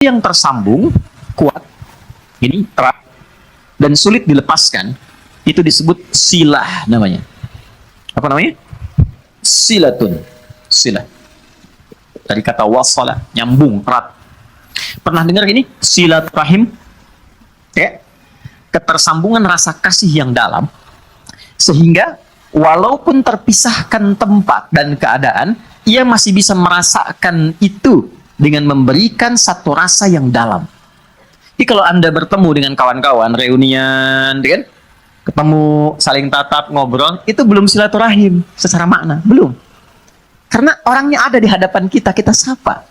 yang tersambung, kuat, ini erat, dan sulit dilepaskan, itu disebut silah namanya. Apa namanya? Silatun. Silah. Dari kata wasala, nyambung, erat. Pernah dengar ini? Silaturahim? Ya. Ketersambungan rasa kasih yang dalam, sehingga walaupun terpisahkan tempat dan keadaan, ia masih bisa merasakan itu dengan memberikan satu rasa yang dalam. Jadi kalau Anda bertemu dengan kawan-kawan, reunian, kan? Ketemu, saling tatap, ngobrol, itu belum silaturahim secara makna, belum. Karena orangnya ada di hadapan kita, kita sapa.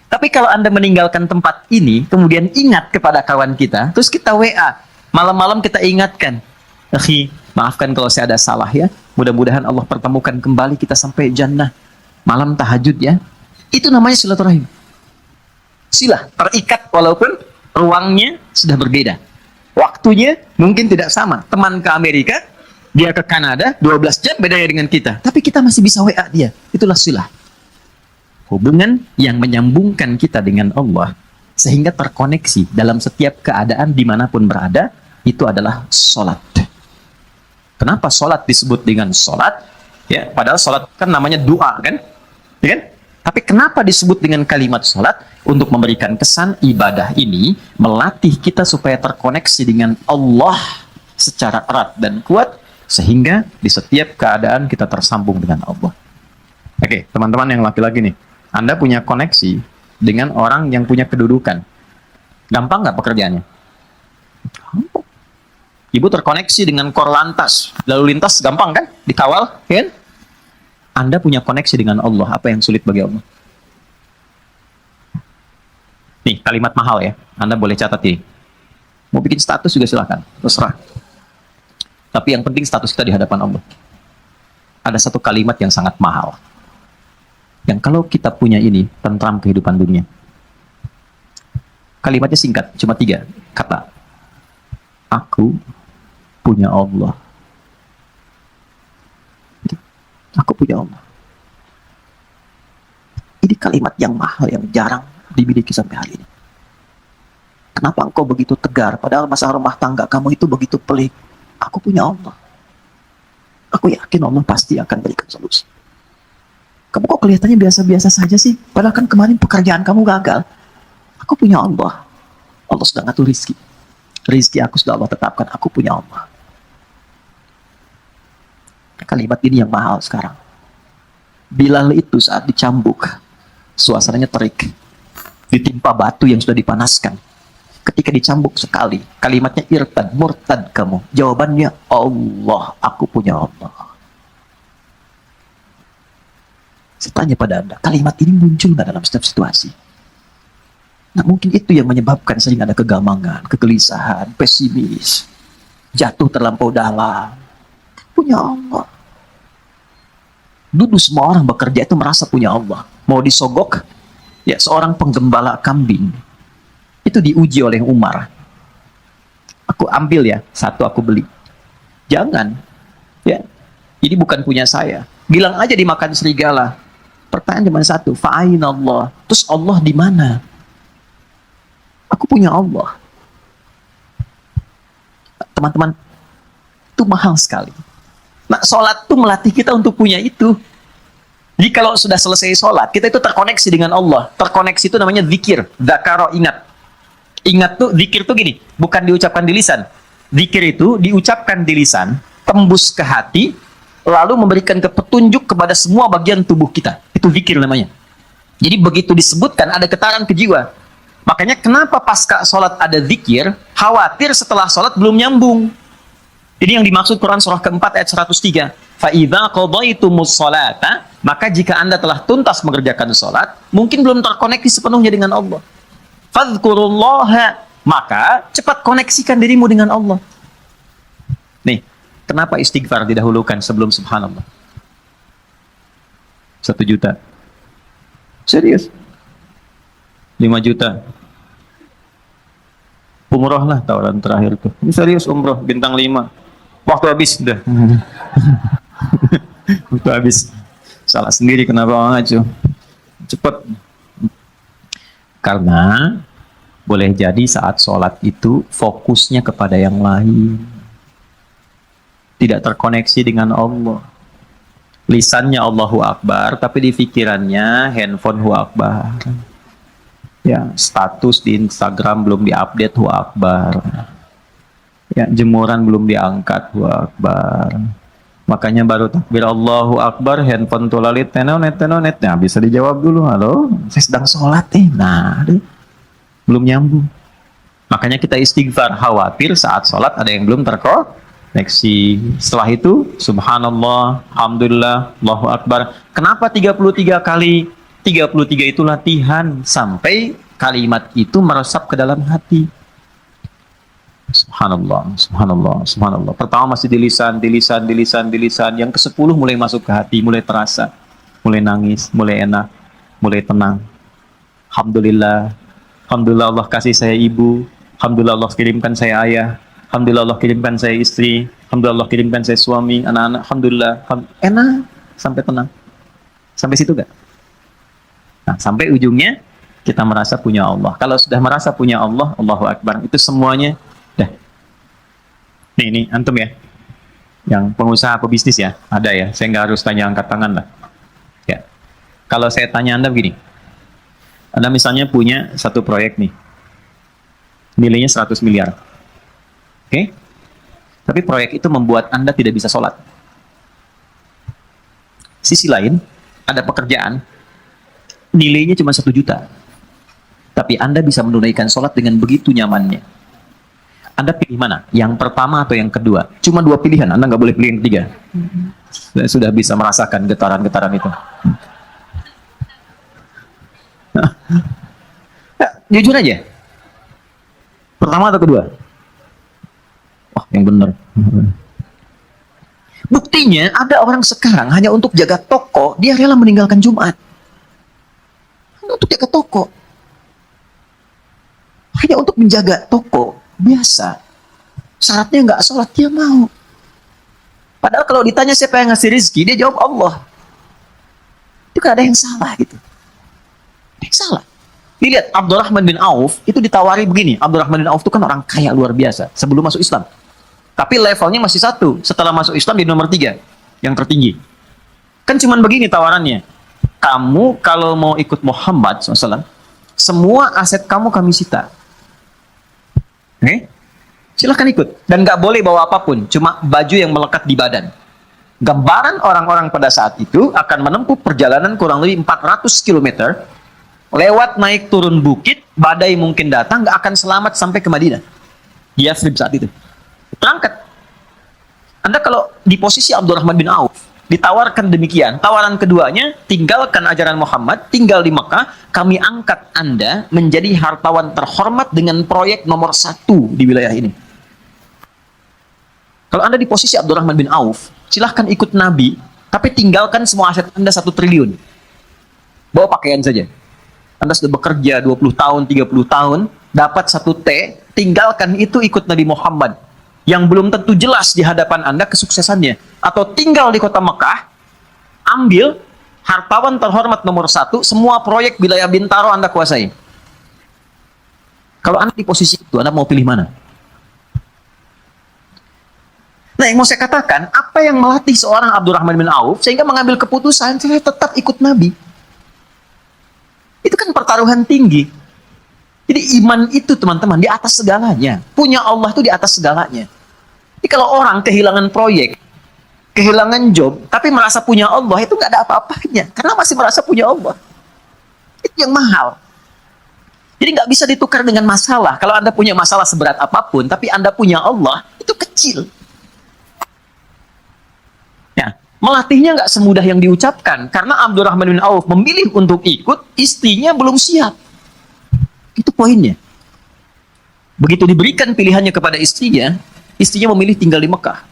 Tapi kalau Anda meninggalkan tempat ini, kemudian ingat kepada kawan kita, terus kita WA, malam-malam kita ingatkan, akhi, maafkan kalau saya ada salah ya, mudah-mudahan Allah pertemukan kembali kita sampai jannah, malam tahajud ya. Itu namanya silaturahim. Silah, terikat walaupun ruangnya sudah berbeda. Waktunya mungkin tidak sama. Teman ke Amerika, dia ke Kanada, 12 jam bedanya dengan kita. Tapi kita masih bisa WA dia. Itulah silah. Hubungan yang menyambungkan kita dengan Allah, sehingga terkoneksi dalam setiap keadaan dimanapun berada, itu adalah sholat. Kenapa sholat disebut dengan sholat? Ya, padahal sholat kan namanya doa, kan? Ya kan? Tapi kenapa disebut dengan kalimat sholat? Untuk memberikan kesan ibadah ini melatih kita supaya terkoneksi dengan Allah secara erat dan kuat, sehingga di setiap keadaan kita tersambung dengan Allah. Oke, teman-teman yang laki-laki nih, Anda punya koneksi dengan orang yang punya kedudukan. Gampang nggak pekerjaannya? Gampang. Ibu terkoneksi dengan Korlantas, lalu lintas gampang kan? Dikawal, kan? Anda punya koneksi dengan Allah, apa yang sulit bagi Allah? Nih, kalimat mahal ya. Anda boleh catat ini. Mau bikin status juga silahkan, terserah. Tapi yang penting status kita di hadapan Allah. Ada satu kalimat yang sangat mahal. Yang kalau kita punya ini, tentram kehidupan dunia. Kalimatnya singkat, cuma 3 kata. Aku punya Allah. Aku punya Allah. Ini kalimat yang mahal, yang jarang dimiliki sampai hari ini. Kenapa engkau begitu tegar, padahal masalah rumah tangga kamu itu begitu pelik? Aku punya Allah. Aku yakin Allah pasti akan berikan solusi. Kamu kok kelihatannya biasa-biasa saja sih? Padahal kan kemarin pekerjaan kamu gagal. Aku punya Allah. Allah sudah ngatur rizki. Rizki aku sudah Allah tetapkan. Aku punya Allah. Kalimat ini yang mahal sekarang. Bilal itu saat dicambuk, suasananya terik, ditimpa batu yang sudah dipanaskan. Ketika dicambuk sekali, kalimatnya irtad, murtad kamu. Jawabannya Allah, aku punya Allah. Saya tanya pada Anda, kalimat ini muncul nggak dalam setiap situasi? Nah, mungkin itu yang menyebabkan sering ada kegamangan, kegelisahan, pesimis, jatuh terlampau dalam. Punya Allah. Dulu semua orang bekerja itu merasa punya Allah. Mau disogok, ya seorang penggembala kambing itu diuji oleh Umar. Aku ambil ya, satu aku beli. Jangan, ya ini bukan punya saya. Bilang aja dimakan serigala. Pertanyaan cuma satu, fa'aina Allah. Terus Allah di mana? Aku punya Allah. Teman-teman, itu mahal sekali. Nah, sholat itu melatih kita untuk punya itu. Jadi kalau sudah selesai sholat, kita itu terkoneksi dengan Allah. Terkoneksi itu namanya zikir. Dzakaro, ingat. Ingat tuh, zikir tuh gini, bukan diucapkan di lisan. Zikir itu diucapkan di lisan, tembus ke hati, lalu memberikan petunjuk kepada semua bagian tubuh kita. Itu zikir namanya. Jadi begitu disebutkan, ada getaran ke jiwa. Makanya kenapa pasca sholat ada zikir, khawatir setelah sholat belum nyambung. Ini yang dimaksud Quran surah keempat ayat 103. Fa'idha qadaytumus sholata, maka jika Anda telah tuntas mengerjakan sholat, mungkin belum terkoneksi sepenuhnya dengan Allah. Fadhkurullaha, maka cepat koneksikan dirimu dengan Allah. Nih, kenapa istighfar didahulukan sebelum subhanallah? 1 juta. Serius? 5 juta. Umroh lah tawaran terakhir tuh. Ini serius umroh, bintang 5. Waktu habis udah. Waktu habis. Salah sendiri kenapa ngaco. Cepet. Karena boleh jadi saat sholat itu fokusnya kepada yang lain. Tidak terkoneksi dengan Allah. Lisannya Allahu Akbar, tapi di pikirannya handphone Hu Akbar. Ya, status di Instagram belum diupdate Hu Akbar. Ya, jemuran belum diangkat Hu Akbar. Makanya baru takbir Allahu Akbar, handphone tulalit tenonet. Nah, bisa dijawab dulu, halo, saya sedang sholat Nah, belum nyambung. Makanya kita istighfar, khawatir saat sholat ada yang belum terkoneksi. Setelah itu, subhanallah, alhamdulillah, Allahu Akbar. Kenapa 33 kali? 33 itu latihan sampai kalimat itu meresap ke dalam hati. Subhanallah, subhanallah, subhanallah. Pertama masih di lisan. Yang ke-10 mulai masuk ke hati, mulai terasa, mulai nangis, mulai enak, mulai tenang. Alhamdulillah, alhamdulillah Allah kasih saya ibu, alhamdulillah Allah kirimkan saya ayah, alhamdulillah Allah kirimkan saya istri, alhamdulillah Allah kirimkan saya suami, anak-anak, alhamdulillah, enak, sampai tenang. Sampai situ gak? Nah, sampai ujungnya kita merasa punya Allah. Kalau sudah merasa punya Allah, Allahu Akbar, itu semuanya dah. Nih antum ya, yang pengusaha pebisnis ya, ada ya. Saya nggak harus tanya angkat tangan lah. Ya, kalau saya tanya anda begini, anda misalnya punya satu proyek nih, nilainya 100 miliar, oke? Tapi proyek itu membuat anda tidak bisa sholat. Sisi lain, ada pekerjaan, nilainya cuma 1 juta, tapi anda bisa menunaikan sholat dengan begitu nyamannya. Anda pilih mana? Yang pertama atau yang kedua? Cuma 2 pilihan, Anda nggak boleh pilih yang ketiga. Saya sudah bisa merasakan getaran-getaran itu. Ya, jujur aja. Pertama atau kedua? Wah, yang benar. Buktinya ada orang sekarang hanya untuk jaga toko, dia rela meninggalkan Jumat. Hanya untuk jaga toko. Hanya untuk menjaga toko. Biasa. Syaratnya nggak sholat, dia mau. Padahal kalau ditanya siapa yang ngasih rezeki, dia jawab Allah. Itu kan ada yang salah gitu. Ada yang salah. Lihat Abdurrahman bin Auf itu ditawari begini. Abdurrahman bin Auf itu kan orang kaya luar biasa sebelum masuk Islam. Tapi levelnya masih 1. Setelah masuk Islam di nomor 3, yang tertinggi. Kan cuman begini tawarannya. Kamu kalau mau ikut Muhammad SAW, semua aset kamu kami sita. Oke? Silahkan ikut. Dan nggak boleh bawa apapun, cuma baju yang melekat di badan. Gambaran orang-orang pada saat itu akan menempuh perjalanan kurang lebih 400 km, lewat naik turun bukit, badai mungkin datang, nggak akan selamat sampai ke Madinah. Di Yathrib saat itu. Berangkat. Anda kalau di posisi Abdurrahman bin Auf, ditawarkan demikian, tawaran keduanya, tinggalkan ajaran Muhammad, tinggal di Mekah, kami angkat Anda menjadi hartawan terhormat dengan proyek nomor 1 di wilayah ini. Kalau Anda di posisi Abdurrahman bin Auf, silahkan ikut Nabi, tapi tinggalkan semua aset Anda 1 triliun. Bawa pakaian saja. Anda sudah bekerja 20 tahun, 30 tahun, dapat 1 T, tinggalkan itu, ikut Nabi Muhammad. Yang belum tentu jelas di hadapan Anda kesuksesannya. Atau tinggal di kota Mekah, ambil hartawan terhormat nomor 1, semua proyek wilayah Bintaro Anda kuasai. Kalau Anda di posisi itu, Anda mau pilih mana? Nah, yang mau saya katakan, apa yang melatih seorang Abdurrahman bin Auf sehingga mengambil keputusan, saya tetap ikut Nabi. Itu kan pertaruhan tinggi. Jadi iman itu teman-teman di atas segalanya. Punya Allah itu di atas segalanya. Jadi kalau orang kehilangan proyek, kehilangan job, tapi merasa punya Allah, itu nggak ada apa-apanya. Karena masih merasa punya Allah. Itu yang mahal. Jadi nggak bisa ditukar dengan masalah. Kalau Anda punya masalah seberat apapun, tapi Anda punya Allah, itu kecil. Ya, melatihnya nggak semudah yang diucapkan. Karena Abdurrahman bin Auf memilih untuk ikut, istrinya belum siap. Itu poinnya. Begitu diberikan pilihannya kepada istrinya memilih tinggal di Mekah.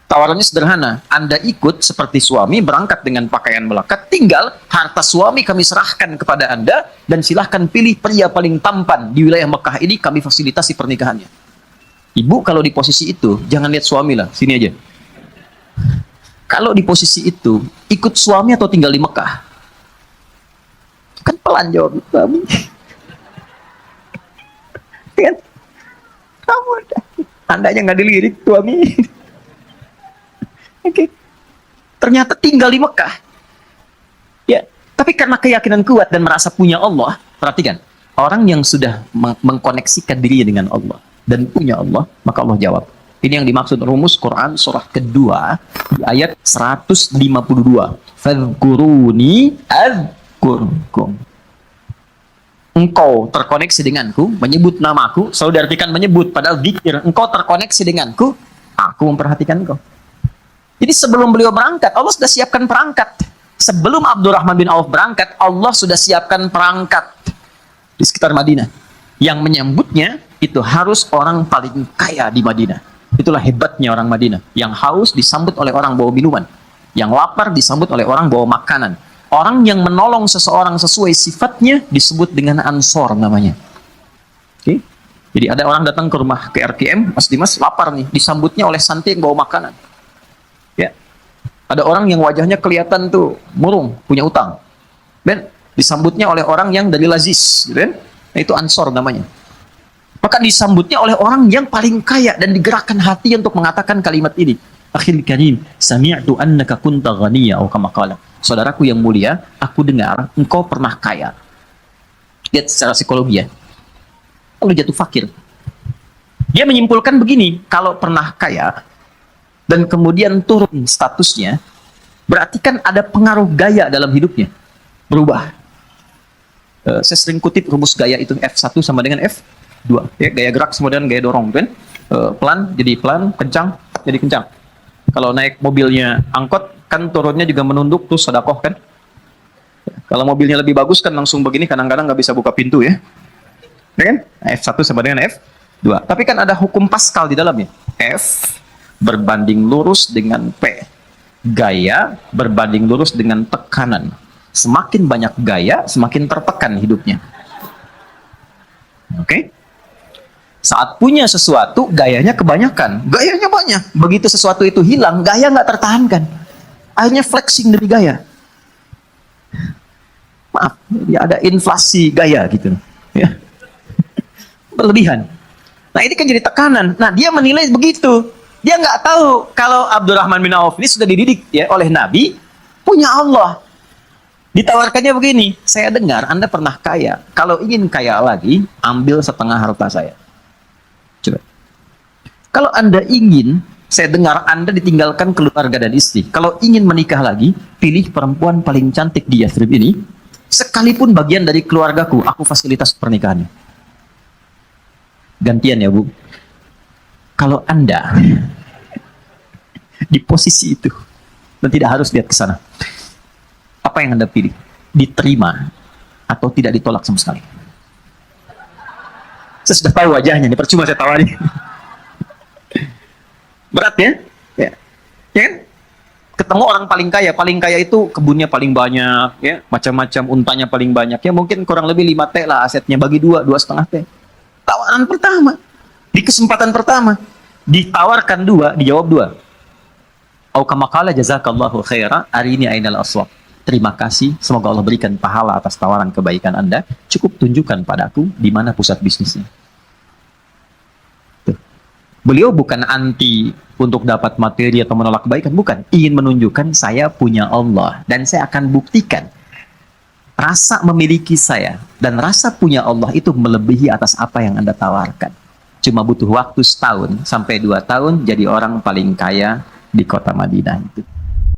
Tawarannya sederhana, Anda ikut seperti suami, berangkat dengan pakaian melekat, tinggal harta suami kami serahkan kepada Anda, dan silahkan pilih pria paling tampan di wilayah Mekah ini, kami fasilitasi pernikahannya. Ibu kalau di posisi itu, jangan lihat suami lah, sini aja. Kalau di posisi itu, ikut suami atau tinggal di Mekah? Kan pelan jawab suami. Andanya nggak dilirik tuh, amin. Oke. Ternyata tinggal di Mekah. Ya, tapi karena keyakinan kuat dan merasa punya Allah, perhatikan, orang yang sudah mengkoneksikan dirinya dengan Allah dan punya Allah, maka Allah jawab. Ini yang dimaksud rumus Quran surah kedua di ayat 152. Fadhkuruni adzkurkum. Engkau terkoneksi denganku, menyebut namaku, selalu diartikan menyebut, padahal zikir. Engkau terkoneksi denganku, aku memperhatikan engkau. Jadi sebelum beliau berangkat, Allah sudah siapkan perangkat. Sebelum Abdurrahman bin Auf berangkat, Allah sudah siapkan perangkat di sekitar Madinah. Yang menyambutnya itu harus orang paling kaya di Madinah. Itulah hebatnya orang Madinah. Yang haus disambut oleh orang bawa minuman. Yang lapar disambut oleh orang bawa makanan. Orang yang menolong seseorang sesuai sifatnya disebut dengan ansor namanya. Oke? Jadi ada orang datang ke rumah ke RKM, Mas Dimas lapar nih, disambutnya oleh santai yang bawa makanan. Ya. Ada orang yang wajahnya kelihatan tuh murung, punya utang. Dan disambutnya oleh orang yang dari lazis, gitu kan? Nah, itu ansor namanya. Maka disambutnya oleh orang yang paling kaya dan digerakkan hati untuk mengatakan kalimat ini. Akhil karim, sami'tu annaka kunta ghaniya atau kama qala. Saudaraku yang mulia, aku dengar engkau pernah kaya. Lihat secara psikologi ya. Lalu jatuh fakir. Dia menyimpulkan begini, kalau pernah kaya dan kemudian turun statusnya, berarti kan ada pengaruh gaya dalam hidupnya. Berubah. Saya sering kutip rumus gaya itu F1 sama dengan F2. Ya, gaya gerak sama dengan gaya dorong, kan? Pelan jadi pelan, kencang jadi kencang. Kalau naik mobilnya angkot, kan turunnya juga menunduk, terus sedekah kan? Kalau mobilnya lebih bagus kan langsung begini, kadang-kadang nggak bisa buka pintu ya. Ya kan? Nah, F1 sama dengan F2. Tapi kan ada hukum Pascal di dalamnya. F berbanding lurus dengan P. Gaya berbanding lurus dengan tekanan. Semakin banyak gaya, semakin tertekan hidupnya. Oke? Saat punya sesuatu, gayanya kebanyakan. Gayanya banyak. Begitu sesuatu itu hilang, gaya nggak tertahankan. Akhirnya flexing dari gaya. Maaf, ya ada inflasi gaya gitu. Ya. Berlebihan. Nah ini kan jadi tekanan. Nah dia menilai begitu. Dia nggak tahu kalau Abdurrahman bin Auf ini sudah dididik ya oleh Nabi, punya Allah. Ditawarkannya begini, saya dengar Anda pernah kaya. Kalau ingin kaya lagi, ambil setengah harta saya. Coba. Kalau Anda ingin, saya dengar Anda ditinggalkan keluarga dan istri. Kalau ingin menikah lagi, pilih perempuan paling cantik di Yathrib ini. Sekalipun bagian dari keluargaku, aku fasilitas pernikahannya. Gantian ya Bu. Kalau Anda di posisi itu, dan tidak harus lihat ke sana, apa yang Anda pilih? Diterima atau tidak ditolak sama sekali? Saya sudah tahu wajahnya, ini percuma saya tawari. Berat ya? Ya kan? Ketemu orang paling kaya itu kebunnya paling banyak, ya, macam-macam, untanya paling banyak, ya mungkin kurang lebih 5T lah asetnya, bagi 2,5 T. Tawaran pertama, di kesempatan pertama, ditawarkan 2, dijawab 2. Au kama qala jazakallahu khaira, arini ainal aswaq. Terima kasih, semoga Allah berikan pahala atas tawaran kebaikan Anda. Cukup tunjukkan padaku di mana pusat bisnisnya. Tuh. Beliau bukan anti untuk dapat materi atau menolak kebaikan, bukan. Ingin menunjukkan saya punya Allah dan saya akan buktikan rasa memiliki saya dan rasa punya Allah itu melebihi atas apa yang Anda tawarkan. Cuma butuh waktu setahun sampai 2 tahun jadi orang paling kaya di kota Madinah itu.